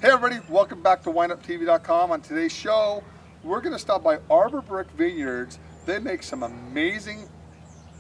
Hey everybody, welcome back to WineUpTV.com. On today's show, we're going to stop by Arbor Brook Vineyards. They make some amazing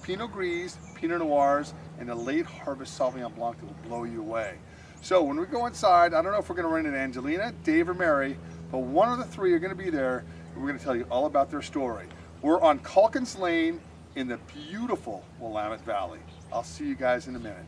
Pinot Gris, Pinot Noirs, and a late harvest Sauvignon Blanc that will blow you away. So when we go inside, I don't know if we're going to run into Angelina, Dave, or Mary, but one of the three are going to be there, and we're going to tell you all about their story. We're on Calkins Lane in the beautiful Willamette Valley. I'll see you guys in a minute.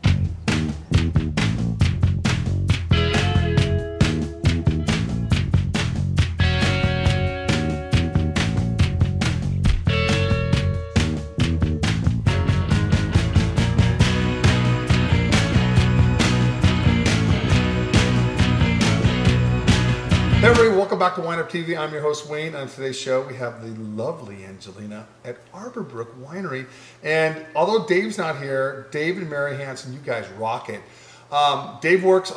Hey everybody, welcome back to WineUpTV. I'm your host Wayne. On today's show, we have the lovely Angelina at Arbor Brook Winery. And although Dave's not here, Dave and Mary Hansen, you guys rock it. Dave works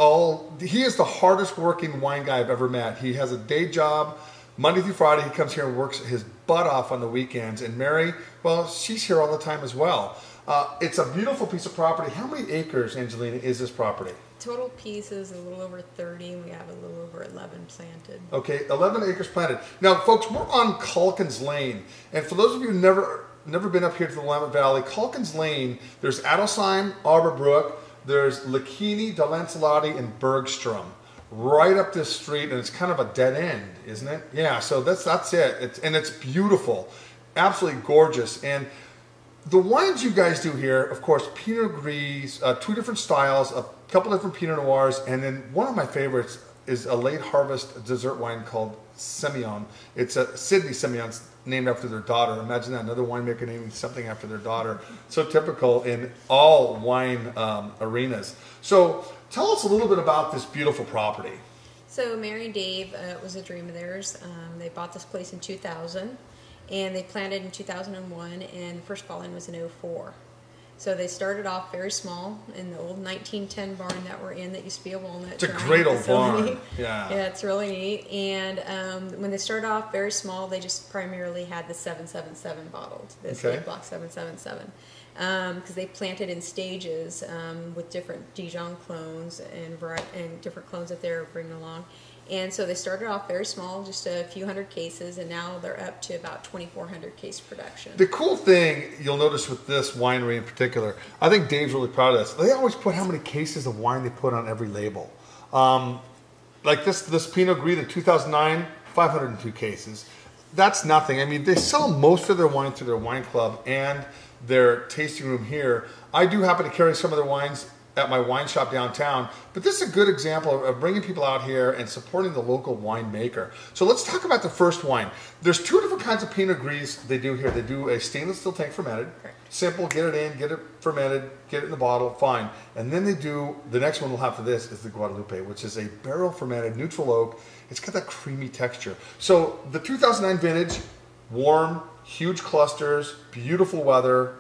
he is the hardest working wine guy I've ever met. He has a day job, Monday through Friday. He comes here and works his butt off on the weekends. And Mary, well, she's here all the time as well. It's a beautiful piece of property. How many acres, Angelina, is this property? Total piece is a little over 30, and we have a little over 11 planted. Okay, 11 acres planted. Now, folks, we're on Calkins Lane, and for those of you who've never been up here to the Willamette Valley, Calkins Lane, there's Adelsheim, Arbor Brook, there's Lakini, Dalancelati, and Bergstrom, right up this street, and it's kind of a dead end, isn't it? Yeah, so that's it. It's beautiful, absolutely gorgeous. And the wines you guys do here, of course, Pinot Gris, two different styles, a couple different Pinot Noirs, and then one of my favorites is a late harvest dessert wine called Semillon. It's a Sydney Semillon's named after their daughter. Imagine that, another winemaker naming something after their daughter. So typical in all wine arenas. So tell us a little bit about this beautiful property. So Mary and Dave, it was a dream of theirs. They bought this place in 2000. And they planted in 2001, and the first fall-in was in 2004. So they started off very small in the old 1910 barn that we're in that used to be a walnut. It's a great old barn. Yeah, it's really neat. And when they started off very small, they just primarily had the 777 bottled, this late block 777. Because they planted in stages with different Dijon clones and different clones that they're bringing along. And so they started off very small, just a few hundred cases, and now they're up to about 2,400 case production. The cool thing you'll notice with this winery in particular, I think Dave's really proud of this. They always put how many cases of wine they put on every label. Like this Pinot Gris in 2009, 502 cases. That's nothing. I mean, they sell most of their wine through their wine club and their tasting room here. I do happen to carry some of their wines at my wine shop downtown, but this is a good example of bringing people out here and supporting the local winemaker. So let's talk about the first wine. There's two different kinds of Pinot Gris they do here. They do a stainless steel tank fermented, simple, get it in, get it fermented, get it in the bottle, fine. And then they do, the next one we'll have for this is the Guadalupe, which is a barrel fermented neutral oak. It's got that creamy texture. So the 2009 vintage, warm, huge clusters, beautiful weather.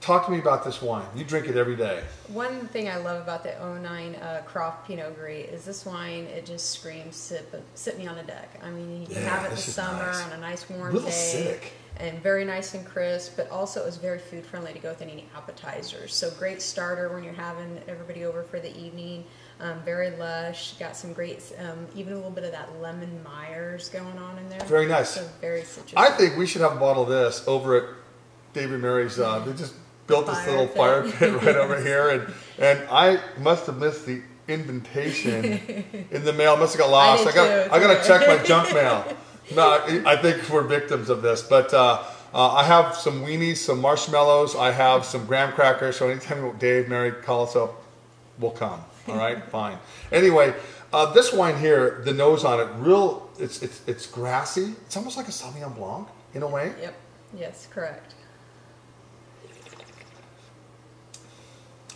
Talk to me about this wine. You drink it every day. One thing I love about the 09 Croft Pinot Gris is this wine, it just screams, sit me on a deck. I mean, you can have it in the summer on a nice warm day. Acidic. And very nice and crisp, but also it was very food friendly to go with any appetizers. So great starter when you're having everybody over for the evening. Very lush, got some great, even a little bit of that lemon Myers going on in there. Very nice. So very citrusy. I think we should have a bottle of this over at Dave and Mary's. They just built this little fire pit right over here, and I must have missed the invitation in the mail. Must have got lost. I got to check my junk mail. No, I think we're victims of this, but I have some weenies, some marshmallows. I have some graham crackers. So anytime Dave, Mary call us up, we'll come. All right, fine. Anyway, this wine here, the nose on it, it's grassy. It's almost like a Sauvignon Blanc in a way. Yep. Yes, correct.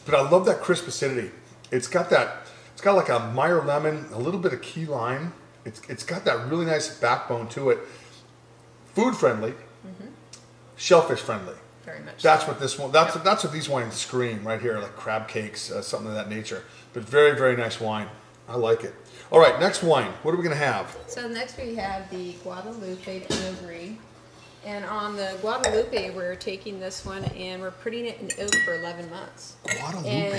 But I love that crisp acidity. It's got like a Meyer lemon, a little bit of key lime. It's got that really nice backbone to it. Food friendly, shellfish friendly. Very much. That's what this one. That's what these wines scream right here, like crab cakes, something of that nature. But very, very nice wine. I like it. All right, next wine. What are we going to have? So next we have the Guadalupe Pinot Gris. And on the Guadalupe, we're taking this one and we're putting it in oak for 11 months. Guadalupe.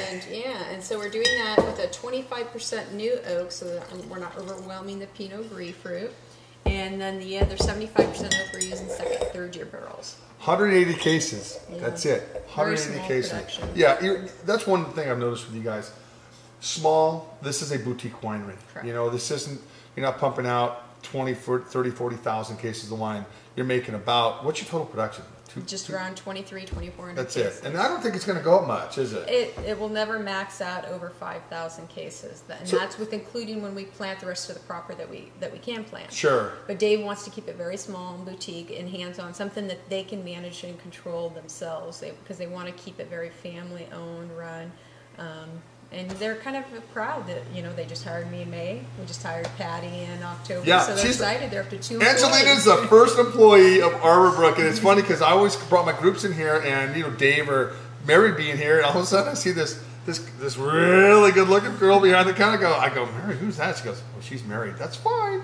And so we're doing that with a 25% new oak, so that we're not overwhelming the Pinot Gris fruit. And then the other 75% oak we're using second, third year barrels. 180 cases. Yeah. That's it. 180 cases. Production. Yeah, that's one thing I've noticed with you guys. Small. This is a boutique winery. Correct. You know, this isn't. You're not pumping out 20, 30, 40,000 cases of wine. You're making about, what's your total production? Just around 23, 2400 That's cases. it. And I don't think it's going to go up much, is it? It will never max out over 5,000 cases. And that's with including when we plant the rest of the crop that we can plant. Sure. But Dave wants to keep it very small and boutique and hands-on, something that they can manage and control themselves because they want to keep it very family-owned, run. And they're kind of proud that, you know, they just hired me in May. We just hired Patty in October. Yeah, so they're excited. They're up to 2 employees. Angelina's the first employee of Arbor Brook. And it's funny because I always brought my groups in here and, you know, Dave or Mary being here. And all of a sudden I see this really good-looking girl behind the counter. I go, Mary, who's that? She goes, well, she's married. That's fine.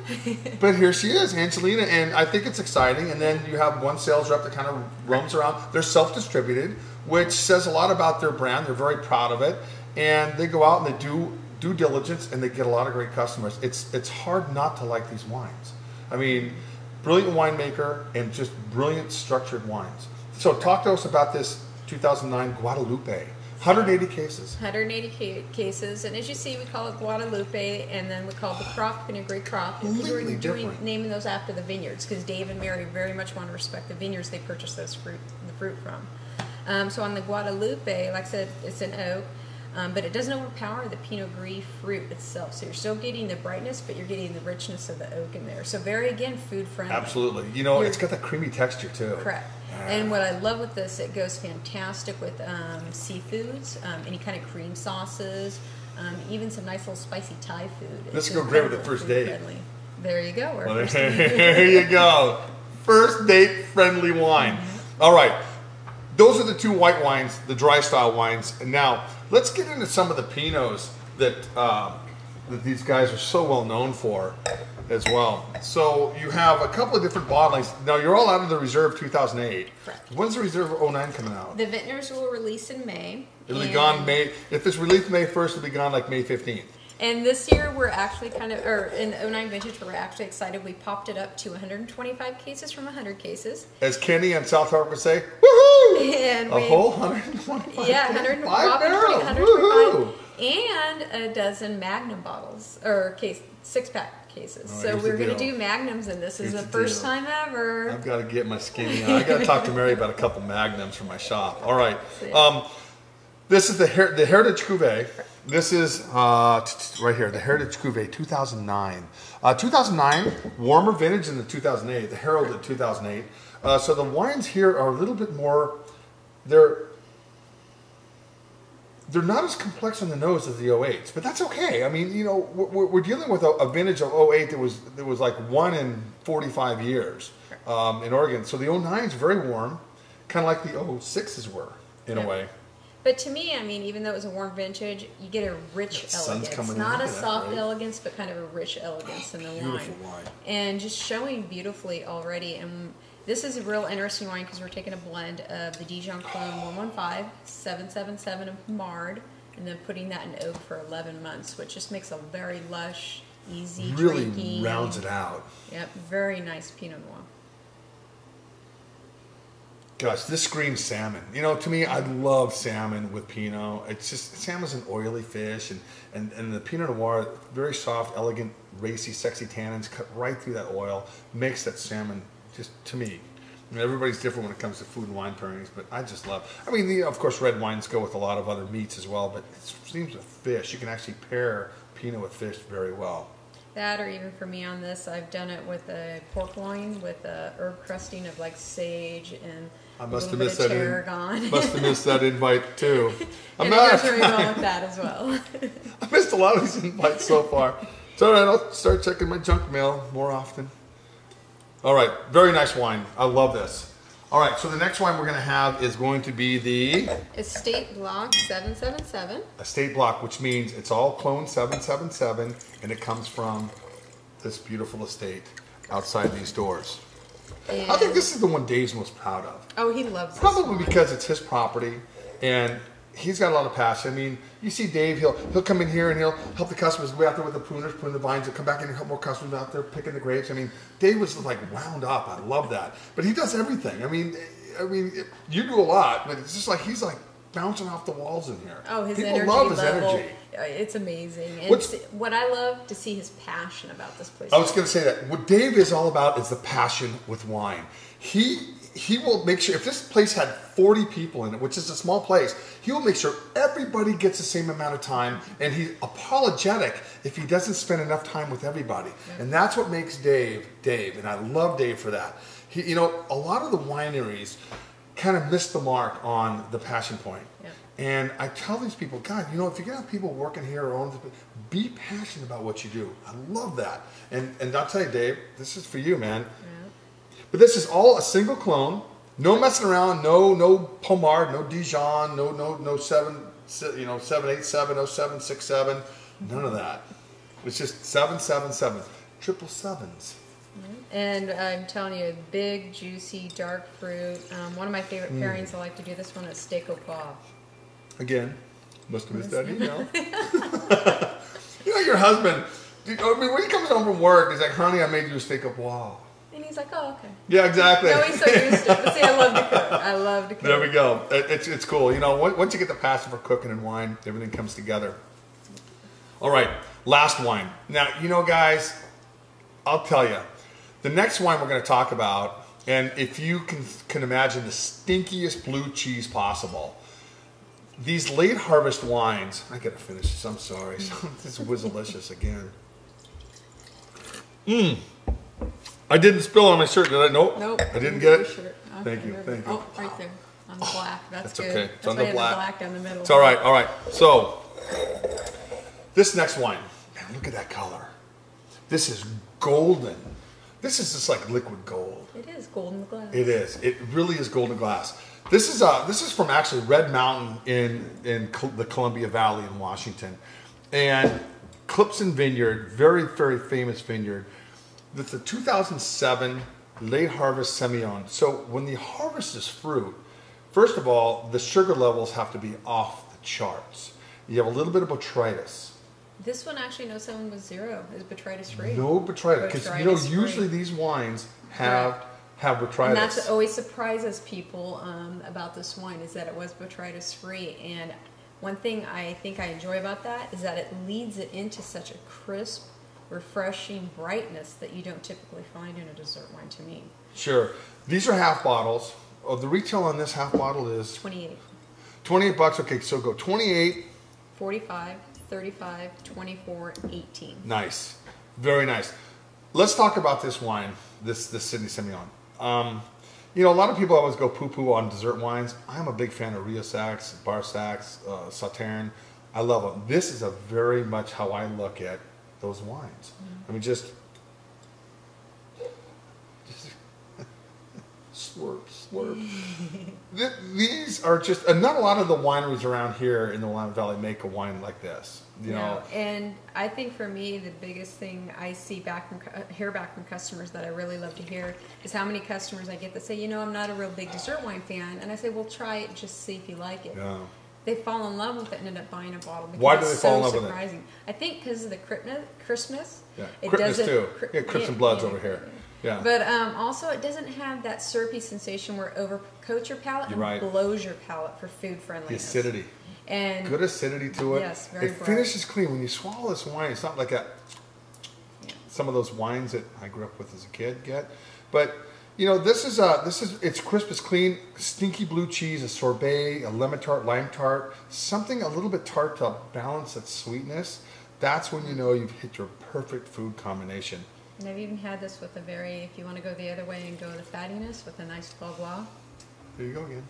But here she is, Angelina. And I think it's exciting. And then you have one sales rep that kind of roams around. They're self-distributed, which says a lot about their brand. They're very proud of it. And they go out and they do due diligence and they get a lot of great customers. It's hard not to like these wines. I mean, brilliant winemaker and just brilliant structured wines. So talk to us about this 2009 Guadalupe. 180 cases. 180 cases, and as you see, we call it Guadalupe, and then we call it the Croft Pinot Gris Croft. We're naming those after the vineyards because Dave and Mary very much want to respect the vineyards they purchase the fruit from. So on the Guadalupe, like I said, it's an oak. But it doesn't overpower the Pinot Gris fruit itself. So you're still getting the brightness, but you're getting the richness of the oak in there. So very, again, food friendly. Absolutely. You know, it's got that creamy texture too. Correct. And what I love with this, it goes fantastic with seafoods, any kind of cream sauces, even some nice little spicy Thai food. This will go great with the first date. Friendly. There you go. There you go. First date friendly wine. All right. Those are the two white wines, the dry style wines. And now let's get into some of the Pinots that these guys are so well known for as well. So you have a couple of different bottlings. Now you're all out of the Reserve 2008. Correct. When's the Reserve 09 coming out? The vintners will release in May. It'll be gone May. If it's released May 1st, it'll be gone like May 15th. And this year we're actually in 09 vintage, we're actually excited. We popped it up to 125 cases from 100 cases. As Kenny and South Park would say, woohoo! And a whole 125. Yeah, 125 and a dozen Magnum bottles, or six-pack cases. So we're going to do Magnums, and this is the first time ever. I've got to get my skinny on. I've got to talk to Mary about a couple Magnums for my shop. All right. This is the Heritage Cuvée. This is right here, the Heritage Cuvée 2009. 2009, warmer vintage than the 2008, the heralded 2008. So the wines here are a little bit more, they're not as complex on the nose as the 08s, but that's okay. I mean, you know, we're dealing with a vintage of 08 that was like 1 in 45 years in Oregon. So the 09 is very warm, kind of like the 06s were in a way. But to me, I mean, even though it was a warm vintage, you get a rich elegance. Not a soft elegance, but kind of a rich elegance in the wine. And just showing beautifully already. And this is a real interesting wine because we're taking a blend of the Dijon Clone 115, 777 of Mard, and then putting that in oak for 11 months, which just makes a very lush, easy drinking. Really rounds it out. Yep, very nice Pinot Noir. Gosh, this screams salmon. You know, to me, I love salmon with Pinot. It's just, salmon's an oily fish, and the Pinot Noir, very soft, elegant, racy, sexy tannins cut right through that oil, makes that salmon just, to me. I mean, everybody's different when it comes to food and wine pairings, but I just love, I mean, of course, red wines go with a lot of other meats as well, but it seems with fish, you can actually pair Pinot with fish very well. That, or even for me on this, I've done it with a pork loin with a herb crusting of like sage and I must have missed that invite too. And it goes very well with that as well. I missed a lot of these invites so far. It's all right. I'll start checking my junk mail more often. All right, very nice wine. I love this. All right, so the next wine we're going to have is going to be the Estate Block 777. Estate Block, which means it's all clone 777, and it comes from this beautiful estate outside these doors. And I think this is the one Dave's most proud of. oh, he loves this Probably one. because it's his property, and he's got a lot of passion. I mean, you see Dave, he'll come in here and he'll help the customers. We're out there with the pruners, pruning the vines. He'll come back in and help more customers out there picking the grapes. I mean, Dave was like wound up. I love that. But he does everything. I mean, you do a lot, but it's just like he's like bouncing off the walls in here. Oh, his People energy love his level. energy. It's amazing. And What's- what I love to see his passion about this place. I was going to say that what Dave is all about is the passion with wine. He will make sure, if this place had 40 people in it, which is a small place, he will make sure everybody gets the same amount of time, and he's apologetic if he doesn't spend enough time with everybody. Yeah. And that's what makes Dave, and I love Dave for that. He, you know, a lot of the wineries kind of miss the mark on the passion point. Yeah. And I tell these people, God, you know, if you're going to have people working here or own, be passionate about what you do. I love that. And I'll tell you, Dave, this is for you, man. Yeah. But this is all a single clone. No messing around. No Pomard. No Dijon. No 787. No 767. None of that. It's just 777. Triple sevens. And I'm telling you, big, juicy, dark fruit. One of my favorite pairings. I like to do this one is steak au poivre. Again, must have missed that email. You know, your husband. I mean, when he comes home from work, he's like, "Honey, I made you a steak au poivre." And he's like, "Oh, okay." Yeah, exactly. No, he's so used to it. But see, I love to cook. I love to cook. There we go. It's cool. You know, once you get the passion for cooking and wine, everything comes together. All right, last wine. Now, you know, guys, I'll tell you, the next wine we're going to talk about, and if you can imagine the stinkiest blue cheese possible, these late harvest wines. I gotta finish this. I'm sorry. This was delicious again. I didn't spill on my shirt, did I? Nope. I didn't get it. Okay, Thank you. Oh, right there on the black. That's good. Okay. It's That's on why the I have black. the black down the middle. It's all right. All right. So this next wine, man, look at that color. This is golden. This is just like liquid gold. It is golden glass. It is. It really is golden glass. This is from actually Red Mountain in the Columbia Valley in Washington, and Clipson Vineyard, very very famous vineyard. It's a 2007 late harvest Semillon. So when the harvest is fruit, first of all, the sugar levels have to be off the charts. You have a little bit of botrytis. This one actually, no, someone was zero. It was botrytis free. No botrytis, because you know usually these wines have botrytis. And that's what always surprises people about this wine is that it was botrytis free. And one thing I think I enjoy about that is that it leads it into such a crisp, refreshing brightness that you don't typically find in a dessert wine to me. Sure. These are half bottles. Oh, the retail on this half bottle is 28. $28. Okay, so go 28, 45, 35, 24, 18. Nice. Very nice. Let's talk about this wine, this Sydney Semillon. You know, a lot of people always go poo-poo on dessert wines. I'm a big fan of Rio Sax, Bar Sax, Sauterne. I love them. This is a very much how I look at those wines. I mean, just slurp. These are just, and not a lot of the wineries around here in the Willamette Valley make a wine like this. You know, and I think for me the biggest thing I hear back from customers that I really love to hear is how many customers I get that say, you know, I'm not a real big dessert wine fan, and I say, well, try it, just see if you like it. Yeah. They fall in love with it and end up buying a bottle. Because why do they fall in love surprising. with it? I think because of the crispness. Yeah, it crispness doesn't, too. Yeah, Crimson Blood's over here. Yeah. But also, it doesn't have that syrupy sensation where it overcoats your palate and blows your palate for food friendliness. The acidity. And good acidity to it. Yes, very bright. It finishes clean. When you swallow this wine, it's not like some of those wines that I grew up with as a kid get. But you know, this is it's crisp, it's clean, stinky blue cheese, a sorbet, a lemon tart, lime tart, something a little bit tart to balance that sweetness. That's when you know you've hit your perfect food combination. And I've even had this with if you want to go the other way and go the fattiness with a nice foie gras. There you go again.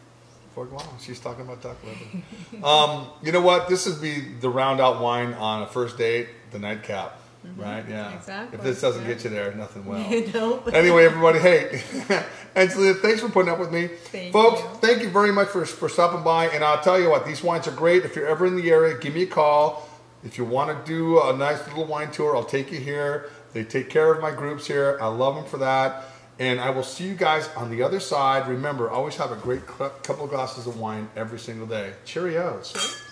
Foie gras. She's talking about duck liver. You know what? This would be the round out wine on a first date, the nightcap. Right? Yeah. Exactly. If this doesn't get you there, nothing will. Nope. Anyway, everybody, hey, Angelina, thanks for putting up with me. Folks, thank you very much for stopping by. And I'll tell you what, these wines are great. If you're ever in the area, give me a call. If you want to do a nice little wine tour, I'll take you here. They take care of my groups here. I love them for that. And I will see you guys on the other side. Remember, always have a great couple of glasses of wine every single day. Cheerios. Cheers.